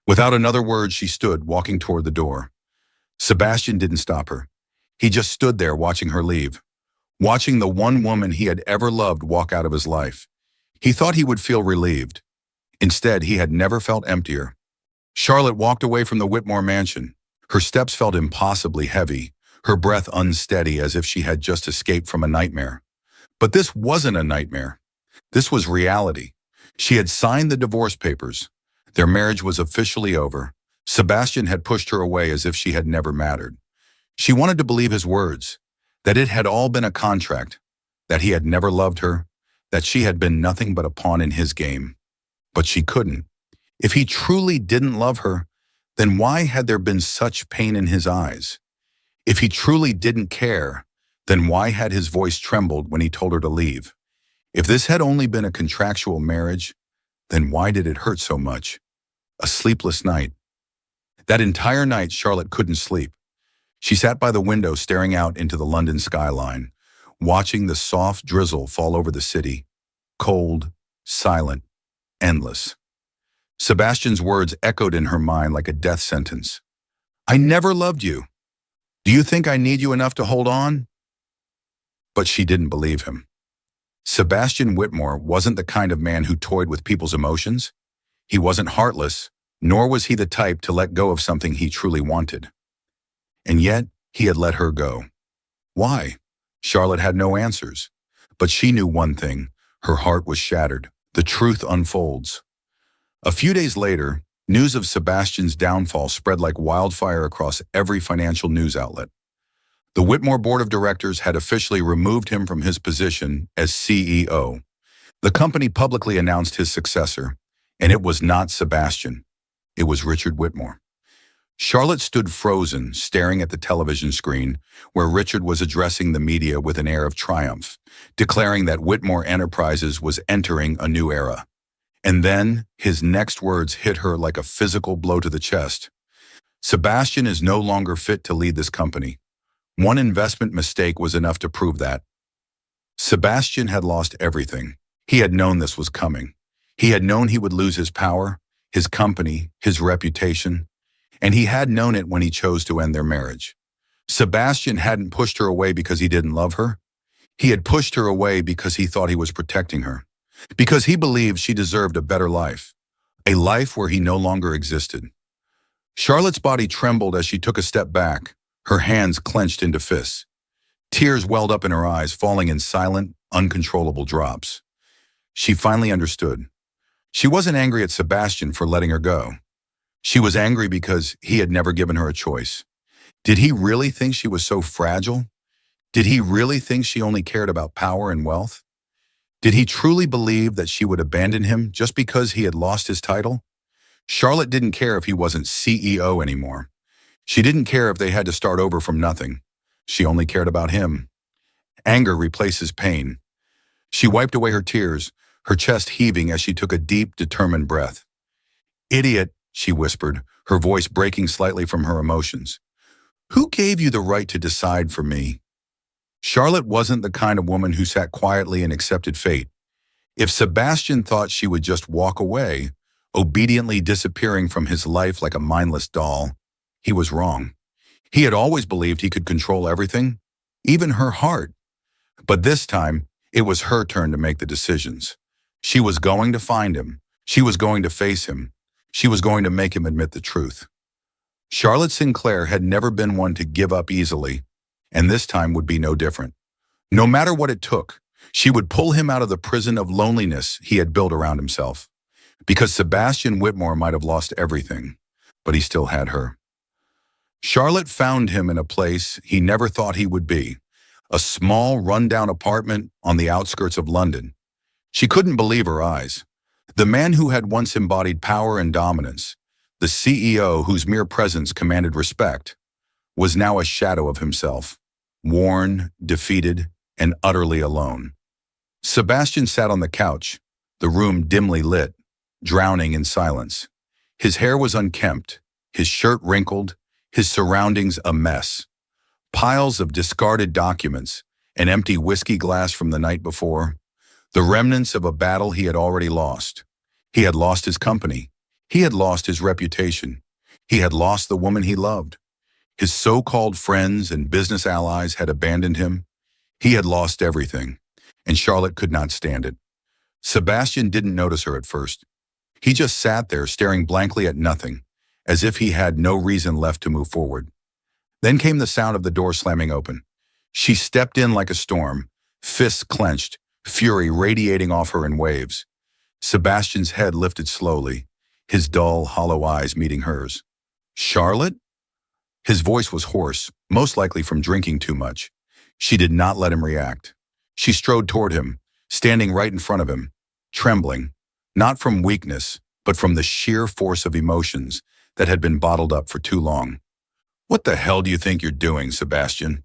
Without another word, she stood, walking toward the door. Sebastian didn't stop her. He just stood there watching her leave, watching the one woman he had ever loved walk out of his life. He thought he would feel relieved. Instead, he had never felt emptier. Charlotte walked away from the Whitmore mansion. Her steps felt impossibly heavy, her breath unsteady as if she had just escaped from a nightmare. But this wasn't a nightmare. This was reality. She had signed the divorce papers. Their marriage was officially over. Sebastian had pushed her away as if she had never mattered. She wanted to believe his words, that it had all been a contract, that he had never loved her, that she had been nothing but a pawn in his game. But she couldn't. If he truly didn't love her, then why had there been such pain in his eyes? If he truly didn't care, then why had his voice trembled when he told her to leave? If this had only been a contractual marriage, then why did it hurt so much? A sleepless night. That entire night, Charlotte couldn't sleep. She sat by the window staring out into the London skyline, watching the soft drizzle fall over the city, cold, silent, endless. Sebastian's words echoed in her mind like a death sentence. "I never loved you. Do you think I need you enough to hold on?" But she didn't believe him. Sebastian Whitmore wasn't the kind of man who toyed with people's emotions. He wasn't heartless, nor was he the type to let go of something he truly wanted. And yet, he had let her go. Why? Charlotte had no answers. But she knew one thing. Her heart was shattered. The truth unfolds. A few days later, news of Sebastian's downfall spread like wildfire across every financial news outlet. The Whitmore Board of Directors had officially removed him from his position as CEO. The company publicly announced his successor, and it was not Sebastian. It was Richard Whitmore. Charlotte stood frozen, staring at the television screen, where Richard was addressing the media with an air of triumph, declaring that Whitmore Enterprises was entering a new era. And then, his next words hit her like a physical blow to the chest. "Sebastian is no longer fit to lead this company. One investment mistake was enough to prove that." Sebastian had lost everything. He had known this was coming. He had known he would lose his power, his company, his reputation. and he had known it when he chose to end their marriage. Sebastian hadn't pushed her away because he didn't love her. He had pushed her away because he thought he was protecting her, because he believed she deserved a better life, a life where he no longer existed. Charlotte's body trembled as she took a step back, her hands clenched into fists. Tears welled up in her eyes, falling in silent, uncontrollable drops. She finally understood. She wasn't angry at Sebastian for letting her go. She was angry because he had never given her a choice. Did he really think she was so fragile? Did he really think she only cared about power and wealth? Did he truly believe that she would abandon him just because he had lost his title? Charlotte didn't care if he wasn't CEO anymore. She didn't care if they had to start over from nothing. She only cared about him. Anger replaces pain. She wiped away her tears, her chest heaving as she took a deep, determined breath. "Idiot," she whispered, her voice breaking slightly from her emotions. "Who gave you the right to decide for me?" Charlotte wasn't the kind of woman who sat quietly and accepted fate. If Sebastian thought she would just walk away, obediently disappearing from his life like a mindless doll, he was wrong. He had always believed he could control everything, even her heart. But this time, it was her turn to make the decisions. She was going to find him. She was going to face him. She was going to make him admit the truth. Charlotte Sinclair had never been one to give up easily, and this time would be no different. No matter what it took, she would pull him out of the prison of loneliness he had built around himself. Because Sebastian Whitmore might have lost everything, but he still had her. Charlotte found him in a place he never thought he would be, a small, rundown apartment on the outskirts of London. She couldn't believe her eyes. The man who had once embodied power and dominance, the CEO whose mere presence commanded respect, was now a shadow of himself, worn, defeated, and utterly alone. Sebastian sat on the couch, the room dimly lit, drowning in silence. His hair was unkempt, his shirt wrinkled, his surroundings a mess. Piles of discarded documents, an empty whiskey glass from the night before, the remnants of a battle he had already lost. He had lost his company. He had lost his reputation. He had lost the woman he loved. His so-called friends and business allies had abandoned him. He had lost everything, and Charlotte could not stand it. Sebastian didn't notice her at first. He just sat there staring blankly at nothing, as if he had no reason left to move forward. Then came the sound of the door slamming open. She stepped in like a storm, fists clenched, fury radiating off her in waves. Sebastian's head lifted slowly, his dull, hollow eyes meeting hers. "Charlotte?" His voice was hoarse, most likely from drinking too much. She did not let him react. She strode toward him, standing right in front of him, trembling, not from weakness, but from the sheer force of emotions that had been bottled up for too long. "What the hell do you think you're doing, Sebastian?"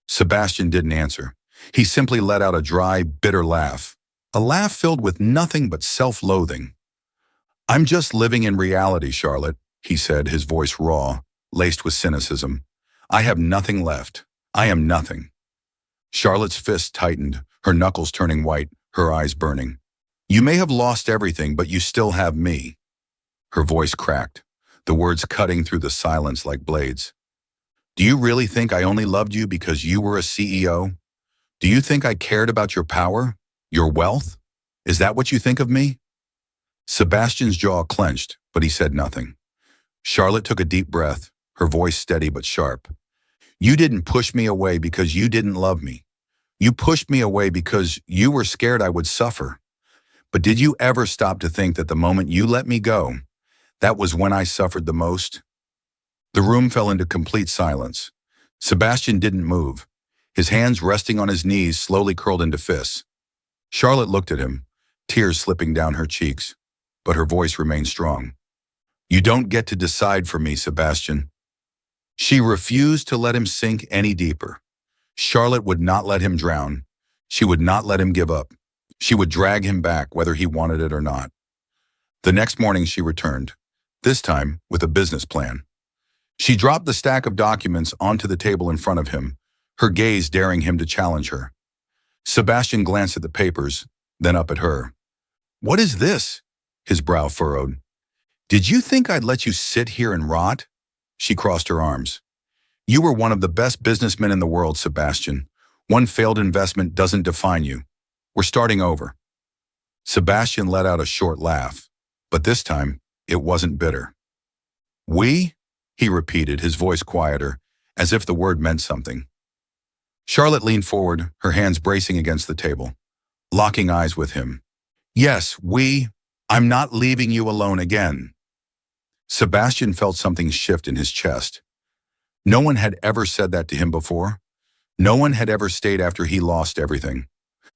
Sebastian didn't answer. He simply let out a dry, bitter laugh, a laugh filled with nothing but self-loathing. "I'm just living in reality, Charlotte," he said, his voice raw, laced with cynicism. "I have nothing left. I am nothing." Charlotte's fist tightened, her knuckles turning white, her eyes burning. "You may have lost everything, but you still have me." Her voice cracked, the words cutting through the silence like blades. "Do you really think I only loved you because you were a CEO? Do you think I cared about your power, your wealth? Is that what you think of me?" Sebastian's jaw clenched, but he said nothing. Charlotte took a deep breath, her voice steady but sharp. "You didn't push me away because you didn't love me. You pushed me away because you were scared I would suffer. But did you ever stop to think that the moment you let me go, that was when I suffered the most?" The room fell into complete silence. Sebastian didn't move, his hands resting on his knees slowly curled into fists. Charlotte looked at him, tears slipping down her cheeks, but her voice remained strong. "You don't get to decide for me, Sebastian." She refused to let him sink any deeper. Charlotte would not let him drown. She would not let him give up. She would drag him back whether he wanted it or not. The next morning she returned, this time with a business plan. She dropped the stack of documents onto the table in front of him, her gaze daring him to challenge her. Sebastian glanced at the papers, then up at her. "What is this?" His brow furrowed. "Did you think I'd let you sit here and rot? She crossed her arms. You were one of the best businessmen in the world, Sebastian. One failed investment doesn't define you. We're starting over. Sebastian let out a short laugh, but this time it wasn't bitter. We? He repeated, his voice quieter, as if the word meant something. Charlotte leaned forward, her hands bracing against the table, locking eyes with him. Yes, we. I'm not leaving you alone again. Sebastian felt something shift in his chest. No one had ever said that to him before. No one had ever stayed after he lost everything.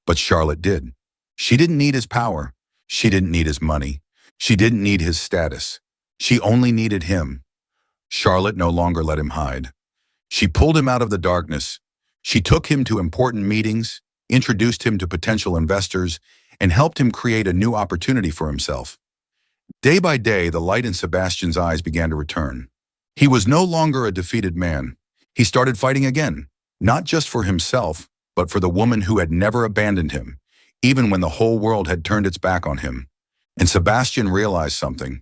But Charlotte did. She didn't need his power. She didn't need his money. She didn't need his status. She only needed him. Charlotte no longer let him hide. She pulled him out of the darkness. She took him to important meetings, introduced him to potential investors, and helped him create a new opportunity for himself. Day by day, the light in Sebastian's eyes began to return. He was no longer a defeated man. He started fighting again, not just for himself, but for the woman who had never abandoned him, even when the whole world had turned its back on him. And Sebastian realized something.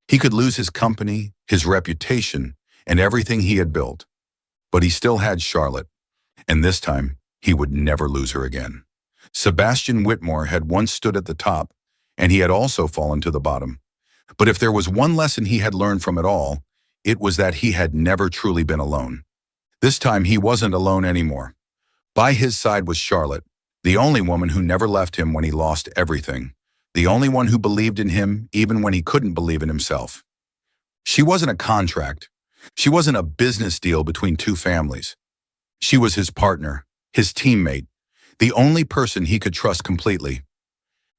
He could lose his company, his reputation, and everything he had built. But he still had Charlotte, and this time, he would never lose her again. Sebastian Whitmore had once stood at the top, and he had also fallen to the bottom. But if there was one lesson he had learned from it all, it was that he had never truly been alone. This time, he wasn't alone anymore. By his side was Charlotte, the only woman who never left him when he lost everything, the only one who believed in him even when he couldn't believe in himself. She wasn't a contract. She wasn't a business deal between two families. She was his partner, his teammate, the only person he could trust completely.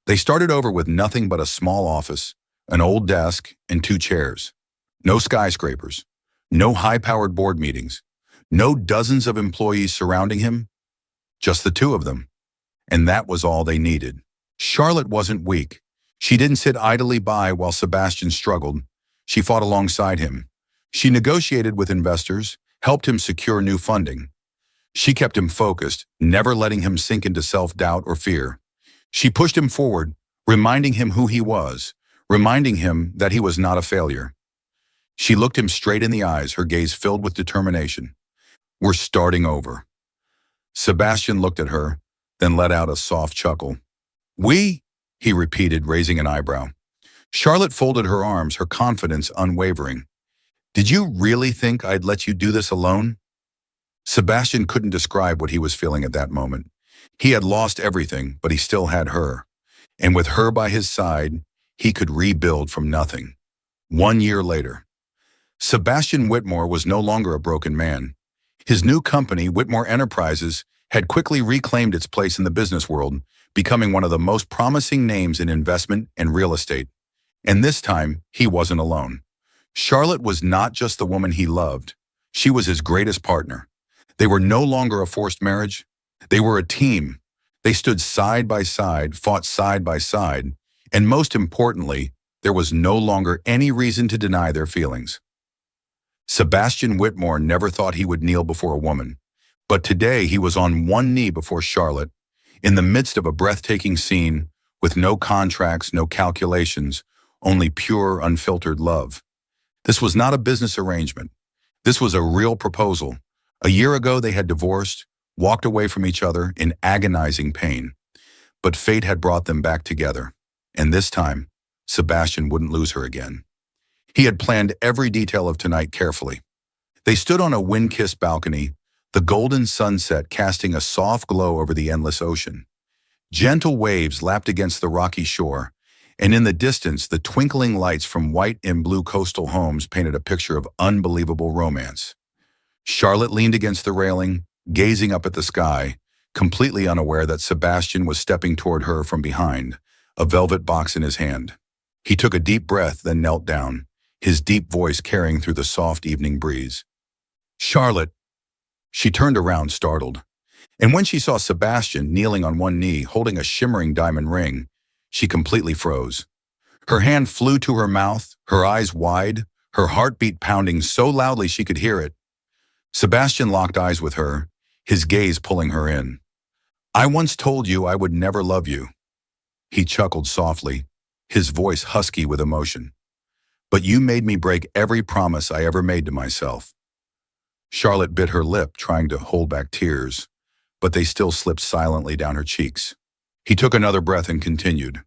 They started over with nothing but a small office, an old desk, and 2 chairs. No skyscrapers, no high-powered board meetings, no dozens of employees surrounding him, just the 2 of them. And that was all they needed. Charlotte wasn't weak. She didn't sit idly by while Sebastian struggled. She fought alongside him. She negotiated with investors, helped him secure new funding. She kept him focused, never letting him sink into self-doubt or fear. She pushed him forward, reminding him who he was, reminding him that he was not a failure. She looked him straight in the eyes, her gaze filled with determination. We're starting over. Sebastian looked at her, then let out a soft chuckle. We? He repeated, raising an eyebrow. Charlotte folded her arms, her confidence unwavering. Did you really think I'd let you do this alone? Sebastian couldn't describe what he was feeling at that moment. He had lost everything, but he still had her. And with her by his side, he could rebuild from nothing. 1 year later. Sebastian Whitmore was no longer a broken man. His new company, Whitmore Enterprises, had quickly reclaimed its place in the business world, becoming one of the most promising names in investment and real estate. And this time, he wasn't alone. Charlotte was not just the woman he loved. She was his greatest partner. They were no longer a forced marriage. They were a team. They stood side by side, fought side by side, and most importantly, there was no longer any reason to deny their feelings. Sebastian Whitmore never thought he would kneel before a woman, but today he was on one knee before Charlotte, in the midst of a breathtaking scene with no contracts, no calculations, only pure, unfiltered love. This was not a business arrangement. This was a real proposal. A year ago, they had divorced, walked away from each other in agonizing pain. But fate had brought them back together. And this time, Sebastian wouldn't lose her again. He had planned every detail of tonight carefully. They stood on a wind-kissed balcony, the golden sunset casting a soft glow over the endless ocean. Gentle waves lapped against the rocky shore, and in the distance, the twinkling lights from white and blue coastal homes painted a picture of unbelievable romance. Charlotte leaned against the railing, gazing up at the sky, completely unaware that Sebastian was stepping toward her from behind, a velvet box in his hand. He took a deep breath, then knelt down, his deep voice carrying through the soft evening breeze. Charlotte! She turned around, startled. And when she saw Sebastian kneeling on one knee, holding a shimmering diamond ring, she completely froze. Her hand flew to her mouth, her eyes wide, her heartbeat pounding so loudly she could hear it. Sebastian locked eyes with her, his gaze pulling her in. I once told you I would never love you. He chuckled softly, his voice husky with emotion. But you made me break every promise I ever made to myself. Charlotte bit her lip, trying to hold back tears, but they still slipped silently down her cheeks. He took another breath and continued.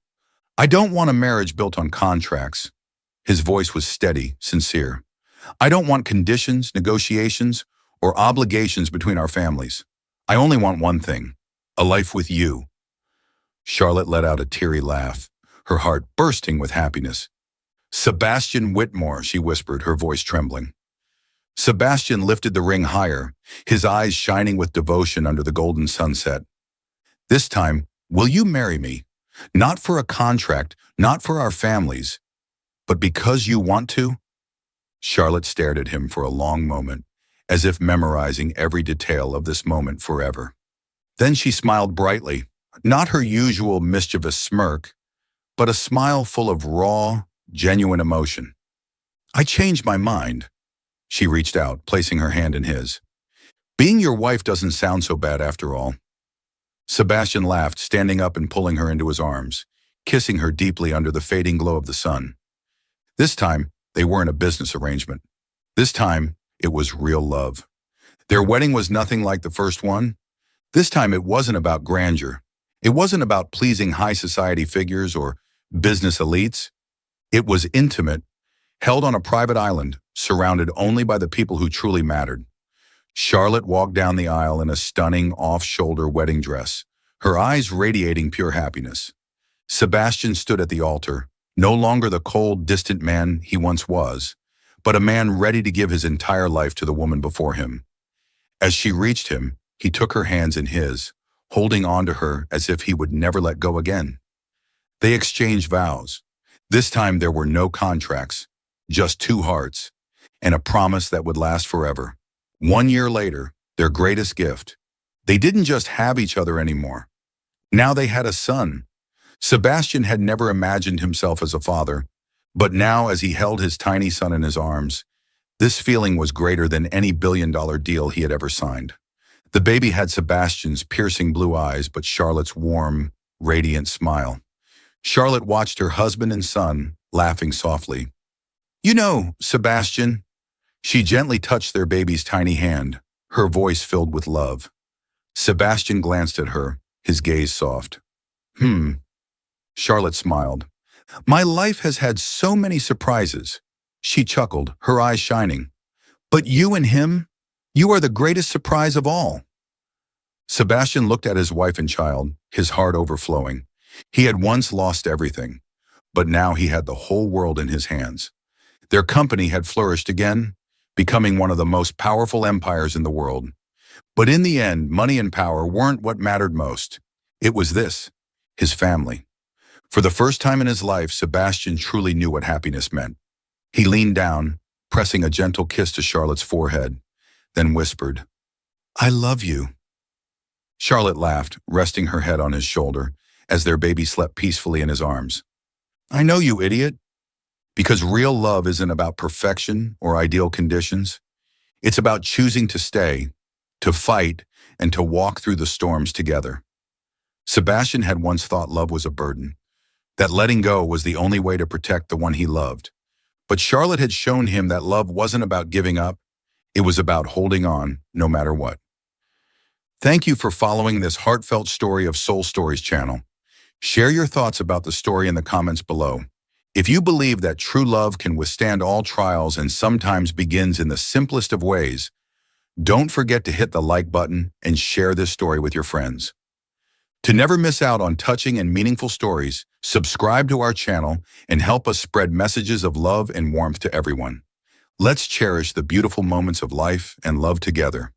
I don't want a marriage built on contracts. His voice was steady, sincere. I don't want conditions, negotiations, or obligations between our families. I only want one thing, a life with you. Charlotte let out a teary laugh, her heart bursting with happiness. Sebastian Whitmore, she whispered, her voice trembling. Sebastian lifted the ring higher, his eyes shining with devotion under the golden sunset. This time, will you marry me? Not for a contract, not for our families, but because you want to? Charlotte stared at him for a long moment, as if memorizing every detail of this moment forever. Then she smiled brightly, not her usual mischievous smirk, but a smile full of raw, genuine emotion. I changed my mind. She reached out, placing her hand in his. Being your wife doesn't sound so bad after all. Sebastian laughed, standing up and pulling her into his arms, kissing her deeply under the fading glow of the sun. This time, they weren't a business arrangement. This time, it was real love. Their wedding was nothing like the first one. This time, it wasn't about grandeur. It wasn't about pleasing high society figures or business elites. It was intimate, held on a private island, surrounded only by the people who truly mattered. Charlotte walked down the aisle in a stunning off-shoulder wedding dress, her eyes radiating pure happiness. Sebastian stood at the altar, no longer the cold, distant man he once was, but a man ready to give his entire life to the woman before him. As she reached him, he took her hands in his, holding on to her as if he would never let go again. They exchanged vows. This time there were no contracts, just two hearts, and a promise that would last forever. 1 year later, their greatest gift. They didn't just have each other anymore. Now they had a son. Sebastian had never imagined himself as a father, but now as he held his tiny son in his arms, this feeling was greater than any billion-dollar deal he had ever signed. The baby had Sebastian's piercing blue eyes, but Charlotte's warm, radiant smile. Charlotte watched her husband and son, laughing softly. You know, Sebastian. She gently touched their baby's tiny hand, her voice filled with love. Sebastian glanced at her, his gaze soft. Charlotte smiled. My life has had so many surprises. She chuckled, her eyes shining. But you and him, you are the greatest surprise of all. Sebastian looked at his wife and child, his heart overflowing. He had once lost everything, but now he had the whole world in his hands. Their company had flourished again, becoming one of the most powerful empires in the world. But in the end, money and power weren't what mattered most. It was this, his family. For the first time in his life, Sebastian truly knew what happiness meant. He leaned down, pressing a gentle kiss to Charlotte's forehead, then whispered, I love you. Charlotte laughed, resting her head on his shoulder, as their baby slept peacefully in his arms. I know, you idiot. Because real love isn't about perfection or ideal conditions. It's about choosing to stay, to fight, and to walk through the storms together. Sebastian had once thought love was a burden, that letting go was the only way to protect the one he loved. But Charlotte had shown him that love wasn't about giving up. It was about holding on, no matter what. Thank you for following this heartfelt story of Soul Stories channel. Share your thoughts about the story in the comments below. If you believe that true love can withstand all trials and sometimes begins in the simplest of ways, don't forget to hit the like button and share this story with your friends. To never miss out on touching and meaningful stories, subscribe to our channel and help us spread messages of love and warmth to everyone. Let's cherish the beautiful moments of life and love together.